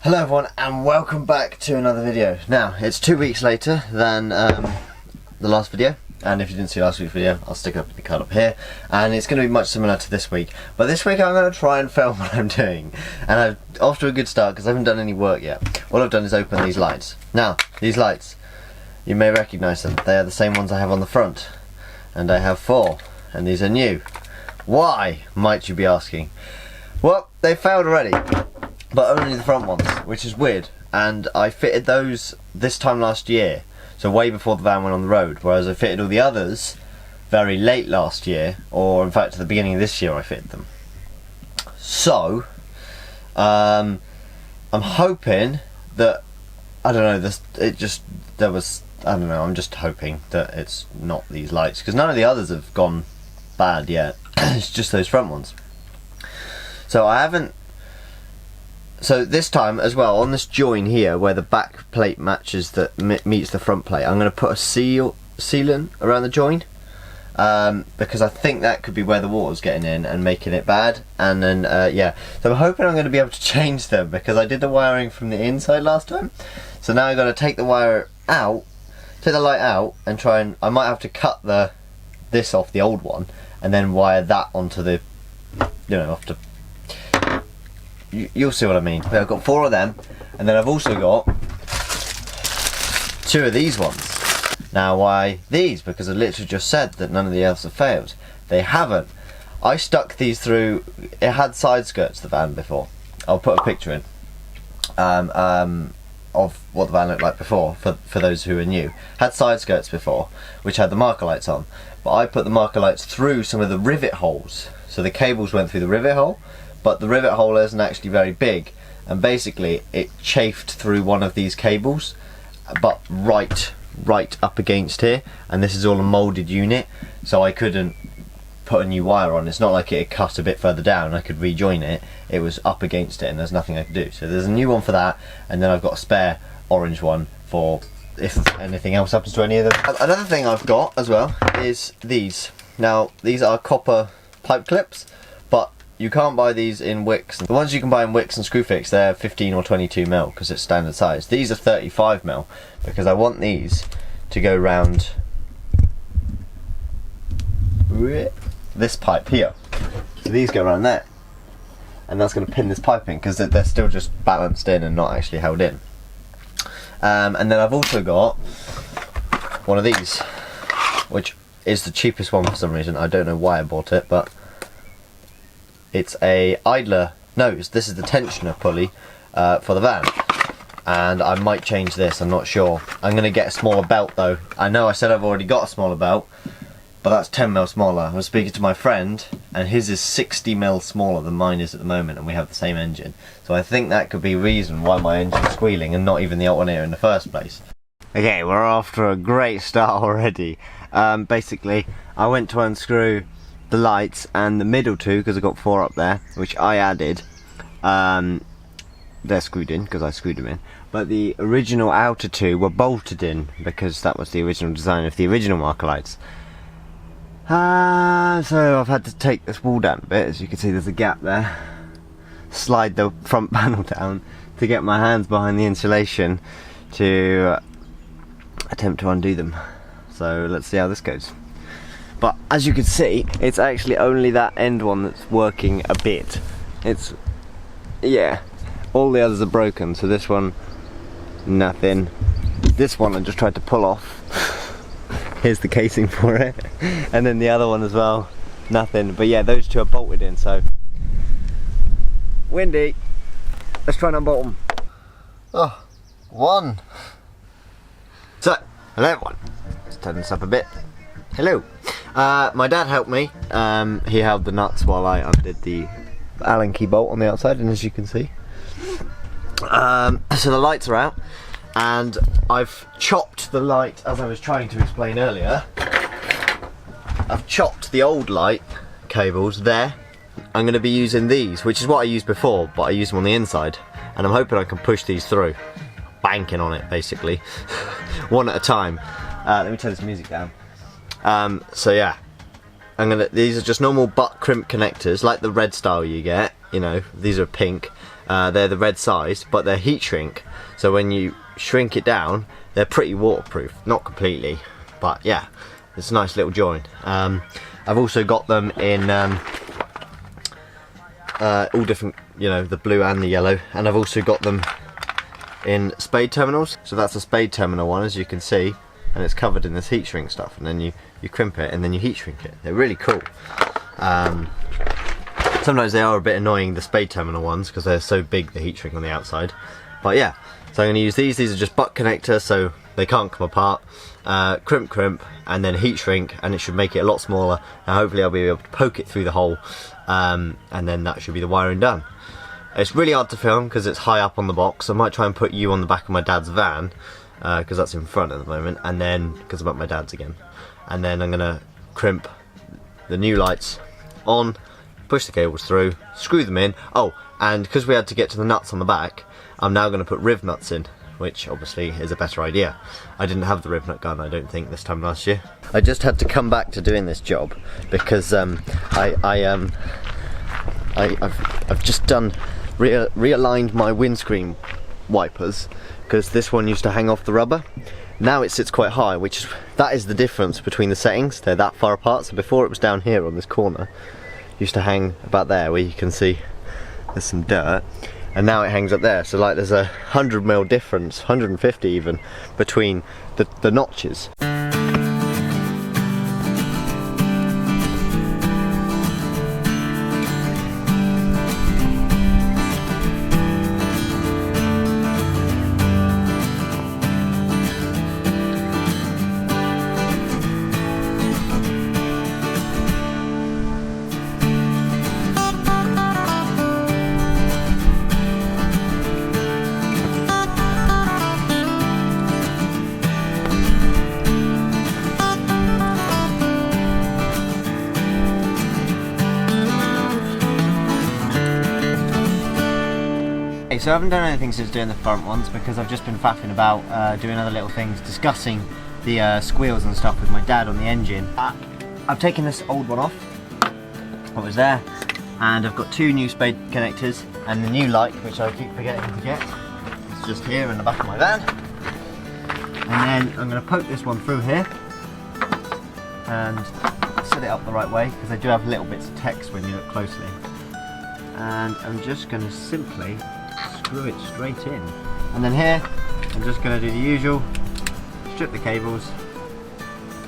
Hello everyone and welcome back to another video. Now, it's 2 weeks later than the last video, and if you didn't see last week's video, I'll stick up the card up here, and it's going to be much similar to this week. But this week I'm going to try and film what I'm doing, and I'm off to a good start because I haven't done any work yet. All I've done is open these lights. Now, these lights, you may recognise them. They are the same ones I have on the front, and I have 4, and these are new. Why, might you be asking? Well, they failed already. But only the front ones, which is weird. And I fitted those this time last year, so way before the van went on the road, whereas I fitted all the others very late last year, or in fact at the beginning of this year I fitted them. So, I'm hoping that, I don't know, I'm just hoping that it's not these lights, because none of the others have gone bad yet. It's just those front ones. So this time as well, on this join here where the back plate matches that meets the front plate, I'm going to put a sealant around the join, because I think that could be where the water's getting in and making it bad. And then yeah, so I'm hoping I'm going to be able to change them, because I did the wiring from the inside last time. So now I've got to take the wire out, take the light out, and try and, I might have to cut this off the old one and then wire that onto the, you know, off to. You'll see what I mean. I've got 4 of them, and then I've also got 2 of these ones. Now, why these? Because I literally just said that none of the others have failed. They haven't. I stuck these through. It had side skirts, the van, before. I'll put a picture in of what the van looked like before, for those who are new. Had side skirts before, which had the marker lights on, but I put the marker lights through some of the rivet holes, so the cables went through the rivet hole. But the rivet hole isn't actually very big, and basically it chafed through one of these cables, but right up against here, and this is all a moulded unit, so I couldn't put a new wire on. It's not like it had cut a bit further down, I could rejoin it. It was up against it and there's nothing I could do. So there's a new one for that, and then I've got a spare orange one for if anything else happens to any of them. Another thing I've got as well is these. Now, these are copper pipe clips, but you can't buy these in wicks. The ones you can buy in wicks and Screwfix, they're 15 or 22mm because it's standard size. These are 35mm because I want these to go round this pipe here. So these go around there, and that's going to pin this pipe in because they're still just balanced in and not actually held in. And then I've also got one of these, which is the cheapest one for some reason. I don't know why I bought it, but it's a idler. No, this is the tensioner pulley for the van, and I might change this, I'm not sure. I'm going to get a smaller belt though. I know I said I've already got a smaller belt, but that's 10mm smaller. I was speaking to my friend, and his is 60mm smaller than mine is at the moment, and we have the same engine. So I think that could be a reason why my engine's squealing and not even the alternator in the first place. Okay, we're off to a great start already. Basically, I went to unscrew the lights and the middle 2, because I've got 4 up there, which I added. They're screwed in because I screwed them in, but the original outer 2 were bolted in because that was the original design of the original marker lights. So I've had to take this wall down a bit. As you can see, there's a gap there. Slide the front panel down to get my hands behind the insulation to attempt to undo them. So let's see how this goes. But as you can see, it's actually only that end one that's working a bit. It's, yeah, all the others are broken, so this one, nothing. This one I just tried to pull off. Here's the casing for it. And then the other one as well, nothing. But yeah, those 2 are bolted in, so. Windy. Let's try and unbolt them. Oh, 1. So, hello everyone. Let's turn this up a bit. Hello. My dad helped me. He held the nuts while I undid the Allen key bolt on the outside, and as you can see, so the lights are out, and I've chopped the light, as I was trying to explain earlier. I've chopped the old light cables there. I'm going to be using these, which is what I used before, but I used them on the inside, and I'm hoping I can push these through, banking on it basically, one at a time. Let me turn this music down. So yeah, these are just normal butt crimp connectors, like the red style you get, you know, these are pink. they're the red size, but they're heat shrink, so when you shrink it down, they're pretty waterproof. Not completely, but yeah, it's a nice little join. I've also got them in all different, you know, the blue and the yellow, and I've also got them in spade terminals. So that's a spade terminal one, as you can see, and it's covered in this heat shrink stuff, and then you crimp it and then you heat shrink it. They're really cool. Sometimes they are a bit annoying, the spade terminal ones, because they're so big, the heat shrink on the outside. But yeah, so I'm going to use these. These are just butt connectors, so they can't come apart. Crimp, and then heat shrink, and it should make it a lot smaller. And hopefully I'll be able to poke it through the hole, and then that should be the wiring done. It's really hard to film because it's high up on the box. I might try and put you on the back of my dad's van, because that's in front at the moment, and then, because I'm at my dad's again. And then I'm going to crimp the new lights on, push the cables through, screw them in. Oh, and because we had to get to the nuts on the back, I'm now going to put riv nuts in, which obviously is a better idea. I didn't have the riv nut gun, I don't think, this time last year. I just had to come back to doing this job because I've just done realigned my windscreen wipers, because this one used to hang off the rubber. Now it sits quite high, that is the difference between the settings. They're that far apart. So before it was down here on this corner, it used to hang about there, where you can see there's some dirt, and now it hangs up there. So like there's 100mm difference, 150 even, between the notches. So I haven't done anything since doing the front ones, because I've just been faffing about doing other little things, discussing the squeals and stuff with my dad on the engine. I've taken this old one off, what was there, and I've got two new spade connectors and the new light, which I keep forgetting to get. It's just here in the back of my van. And then I'm going to poke this one through here and set it up the right way, because they do have little bits of text when you look closely. And I'm just going to simply screw it straight in. And then here, I'm just going to do the usual, strip the cables.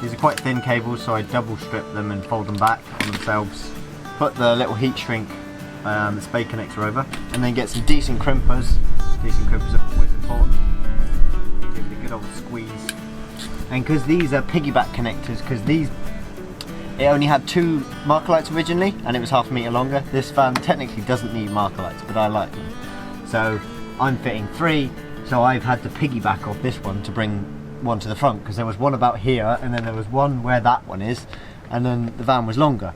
These are quite thin cables, so I double strip them and fold them back on themselves. Put the little heat shrink spade connector over, and then get some decent crimpers. Decent crimpers are always important. Give it a good old squeeze. And because these are piggyback connectors, because it only had 2 marker lights originally, and it was half a metre longer. This fan technically doesn't need marker lights, but I like them. So I'm fitting 3, so I've had to piggyback off this one to bring one to the front, because there was one about here, and then there was one where that one is, and then the van was longer.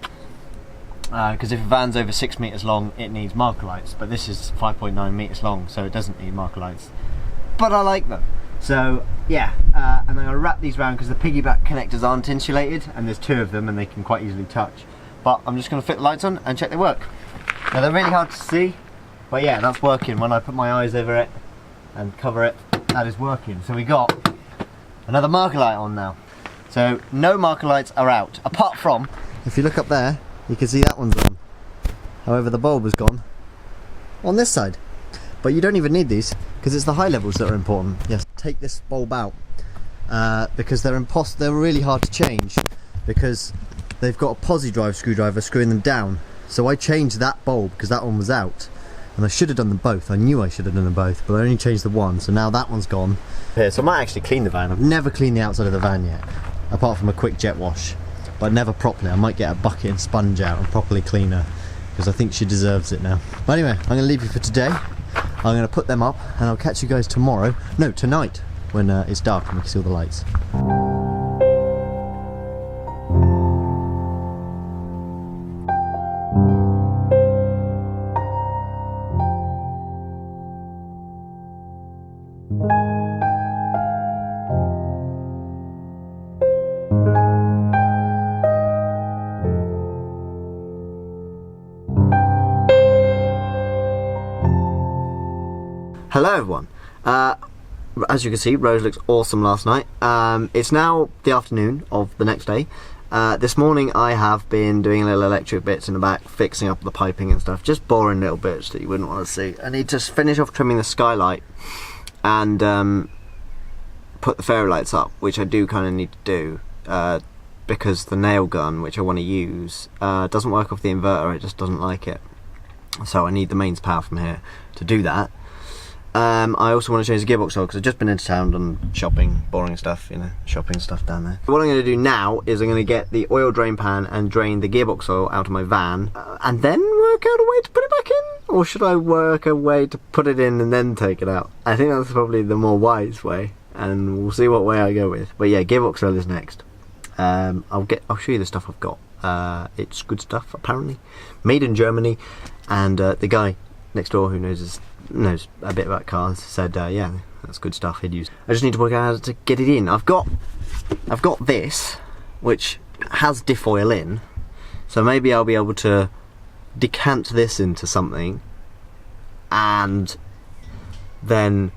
Because if a van's over 6 metres long, it needs marker lights, but this is 5.9 metres long, so it doesn't need marker lights. But I like them. So yeah, and I'm going to wrap these around, because the piggyback connectors aren't insulated, and there's 2 of them and they can quite easily touch. But I'm just going to fit the lights on and check they work. Now they're really hard to see, but yeah, that's working. When I put my eyes over it and cover it, that is working. So we got another marker light on now. So no marker lights are out, apart from, if you look up there, you can see that one's on. However, the bulb has gone on this side. But you don't even need these, because it's the high levels that are important. Yes, take this bulb out, because they're really hard to change, because they've got a posi drive screwdriver screwing them down. So I changed that bulb because that one was out, and I should have done them both. I knew I should have done them both, but I only changed the one, so now that one's gone. Here, so I might actually clean the van. I've never cleaned the outside of the van yet, apart from a quick jet wash, but never properly. I might get a bucket and sponge out and properly clean her, because I think she deserves it now. But anyway, I'm going to leave you for today. I'm going to put them up, and I'll catch you guys tomorrow. No, tonight, when it's dark and we can see all the lights. Hello everyone. As you can see, Rose looks awesome last night. It's now the afternoon of the next day. This morning I have been doing little electric bits in the back, fixing up the piping and stuff, just boring little bits that you wouldn't want to see. I need to finish off trimming the skylight and put the fairy lights up, which I do kind of need to do because the nail gun, which I want to use, doesn't work off the inverter. It just doesn't like it. So I need the mains power from here to do that. I also want to change the gearbox oil because I've just been into town and shopping, boring stuff, you know, shopping stuff down there. What I'm going to do now is I'm going to get the oil drain pan and drain the gearbox oil out of my van and then work out a way to put it back in? Or should I work a way to put it in and then take it out? I think that's probably the more wise way, and we'll see what way I go with. But yeah, gearbox oil is next. I'll show you the stuff I've got. It's good stuff, apparently. Made in Germany, and the guy next door who knows a bit about cars said, yeah, that's good stuff he'd use. I just need to work out how to get it in. I've got this, which has diff oil in, so maybe I'll be able to decant this into something and then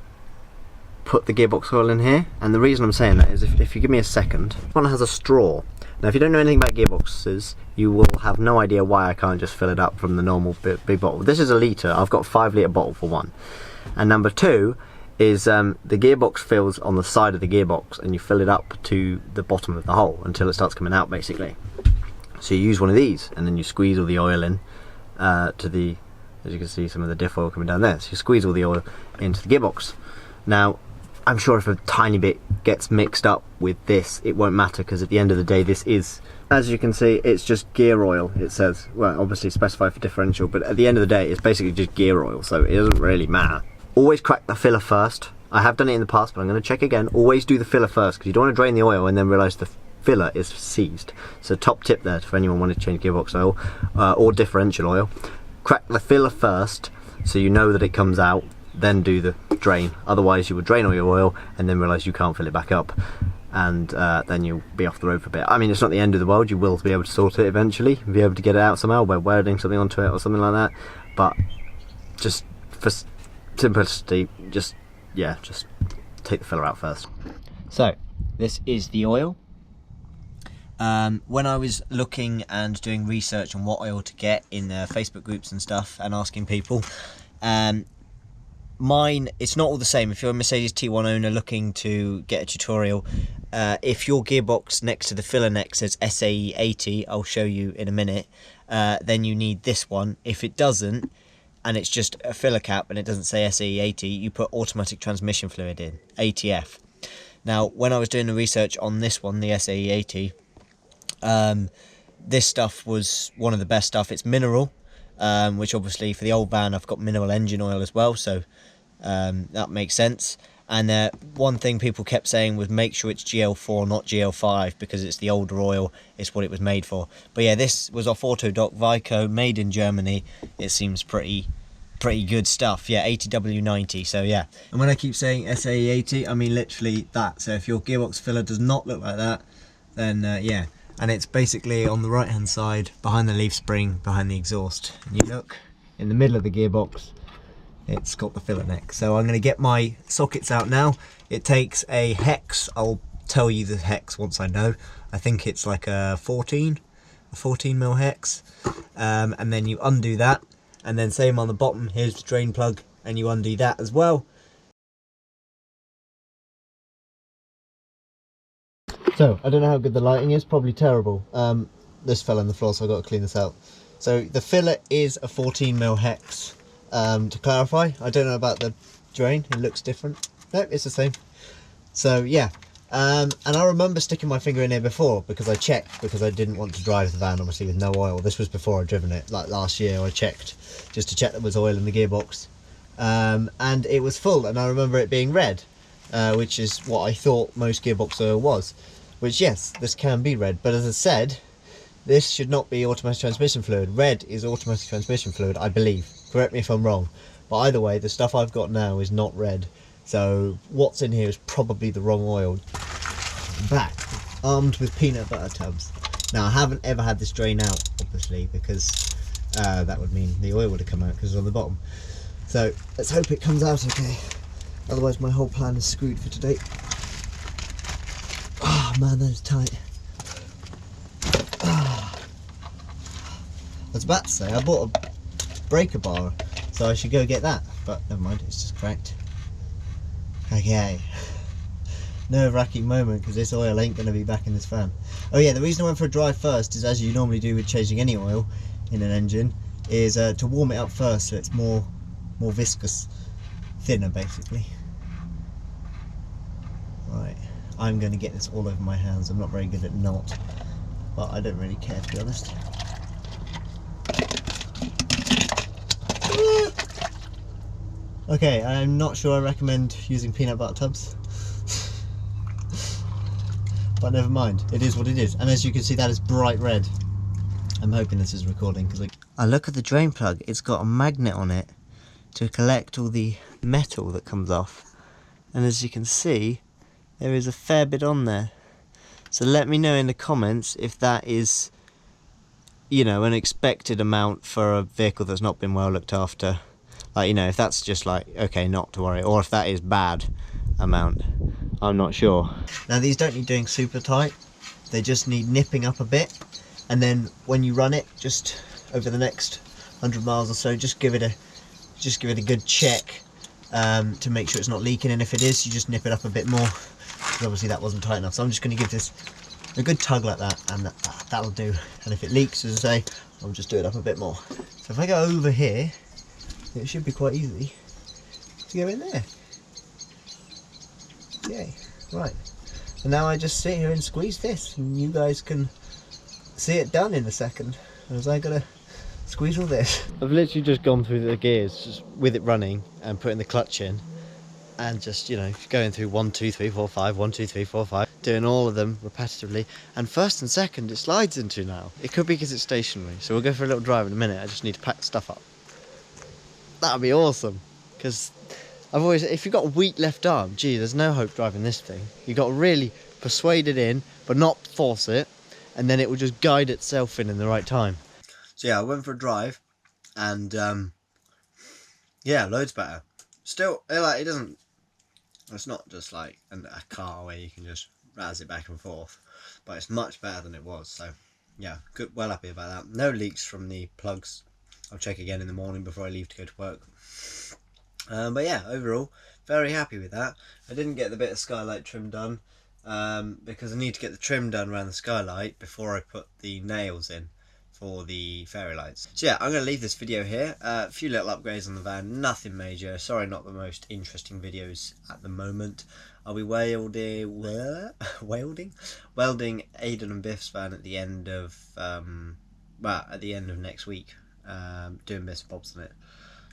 put the gearbox oil in here. And the reason I'm saying that is if you give me a second, one has a straw. Now if you don't know anything about gearboxes, you will have no idea why I can't just fill it up from the normal big bottle. This is a litre, I've got a 5 litre bottle for one. And number two is the gearbox fills on the side of the gearbox and you fill it up to the bottom of the hole until it starts coming out basically. So you use one of these and then you squeeze all the oil in to the, as you can see, some of the diff oil coming down there. So you squeeze all the oil into the gearbox. Now I'm sure if a tiny bit gets mixed up with this, it won't matter, because at the end of the day this is, as you can see, it's just gear oil. It says, well, obviously specified for differential, but at the end of the day it's basically just gear oil, so it doesn't really matter. Always crack the filler first. I have done it in the past, but I'm going to check again. Always do the filler first, because you don't want to drain the oil and then realise the filler is seized. So top tip there for anyone wanting to change gearbox oil or differential oil. Crack the filler first so you know that it comes out, then do the drain. Otherwise you would drain all your oil and then realise you can't fill it back up, and then you'll be off the road for a bit. I mean, it's not the end of the world. You will be able to sort it eventually, be able to get it out somehow by welding something onto it or something like that, but just for simplicity, just take the filler out first. So this is the oil. When I was looking and doing research on what oil to get in Facebook groups and stuff and asking people, mine, it's not all the same. If you're a Mercedes T1 owner looking to get a tutorial, if your gearbox next to the filler neck says SAE 80, I'll show you in a minute, then you need this one. If it doesn't, and it's just a filler cap and it doesn't say SAE 80, you put automatic transmission fluid in, ATF. Now, when I was doing the research on this one, the SAE 80, this stuff was one of the best stuff. It's mineral, which obviously for the old van I've got mineral engine oil as well, so that makes sense. And one thing people kept saying was make sure it's GL4 not GL5, because it's the older oil, it's what it was made for. But yeah, this was off Autodoc Vico, made in Germany. It seems pretty good stuff. Yeah, 80W90, so yeah. And when I keep saying SAE 80, I mean literally that. So if your gearbox filler does not look like that, then yeah. And it's basically on the right hand side, behind the leaf spring, behind the exhaust. And you look in the middle of the gearbox, it's got the filler neck. So I'm going to get my sockets out now. It takes a hex. I'll tell you the hex once I know. I think it's like a 14 mil hex. And then you undo that, and then same on the bottom, here's the drain plug, and you undo that as well. So, I don't know how good the lighting is, probably terrible. This fell on the floor, so I've got to clean this out. So the filler is a 14 mil hex. To clarify, I don't know about the drain, it looks different. No, it's the same. So yeah, and I remember sticking my finger in here before because I checked, because I didn't want to drive the van obviously with no oil. This was before I'd driven it, like last year I checked, just to check there was oil in the gearbox. And it was full, and I remember it being red, which is what I thought most gearbox oil was. Which yes, this can be red, but as I said, this should not be automatic transmission fluid. Red is automatic transmission fluid, I believe. Correct me if I'm wrong. But either way, the stuff I've got now is not red. So what's in here is probably the wrong oil. Back, armed with peanut butter tubs. Now I haven't ever had this drain out, obviously, because that would mean the oil would have come out because it's on the bottom. So let's hope it comes out okay. Otherwise my whole plan is screwed for today. Oh man, that is tight. I was about to say, I bought a breaker bar, so I should go get that, but never mind, it's just cracked. Okay. Nerve-wracking moment, because this oil ain't going to be back in this fan. Oh yeah, the reason I went for a drive first is, as you normally do with changing any oil in an engine, is to warm it up first so it's more viscous, thinner basically. Right, I'm going to get this all over my hands. I'm not very good at knot, but I don't really care, to be honest. Okay, I'm not sure I recommend using peanut butter tubs. But never mind, it is what it is. And as you can see, that is bright red. I'm hoping this is recording, because I look at the drain plug, it's got a magnet on it to collect all the metal that comes off. And as you can see, there is a fair bit on there. So let me know in the comments if that is, you know, an expected amount for a vehicle that's not been well looked after. Like, you know, if that's just like, okay, not to worry, or if that is bad amount. I'm not sure. Now these don't need doing super tight, they just need nipping up a bit, and then when you run it, just over the next 100 miles or so, just give it a good check to make sure it's not leaking, and if it is, you just nip it up a bit more, because obviously that wasn't tight enough. So I'm just going to give this a good tug like that, and that'll do. And if it leaks, as I say, I'll just do it up a bit more. So if I go over here, it should be quite easy to go in there. Yay, right. And now I just sit here and squeeze this, and you guys can see it done in a second, as I gotta squeeze all this. I've literally just gone through the gears just with it running and putting the clutch in, and just, you know, going through 1, 2, 3, 4, 5, 1, 2, 3, 4, 5, doing all of them repetitively. And first and second it slides into now. It could be because it's stationary, so we'll go for a little drive in a minute. I just need to pack stuff up. That'd be awesome, because I've always, if you've got a weak left arm, gee, there's no hope driving this thing. You've got to really persuade it in, but not force it, and then it will just guide itself in the right time. So yeah, I went for a drive, and yeah, loads better. Still, like, it doesn't, it's not just like a car where you can just razz it back and forth, but it's much better than it was. So yeah, good, well happy about that. No leaks from the plugs. I'll check again in the morning before I leave to go to work. But yeah, overall, very happy with that. I didn't get the bit of skylight trim done because I need to get the trim done around the skylight before I put the nails in for the fairy lights. So yeah, I'm going to leave this video here. A few little upgrades on the van, nothing major. Sorry, not the most interesting videos at the moment. I'll be welding Aidan and Biff's van at the end of next week. Doing bits and bobs on it,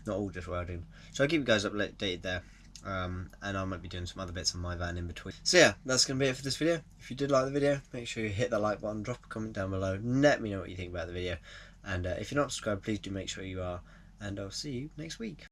not all just welding. So I'll keep you guys updated there, and I might be doing some other bits on my van in between. So yeah, that's going to be it for this video. If you did like the video, make sure you hit that like button, drop a comment down below, let me know what you think about the video, and if you're not subscribed, please do make sure you are, and I'll see you next week.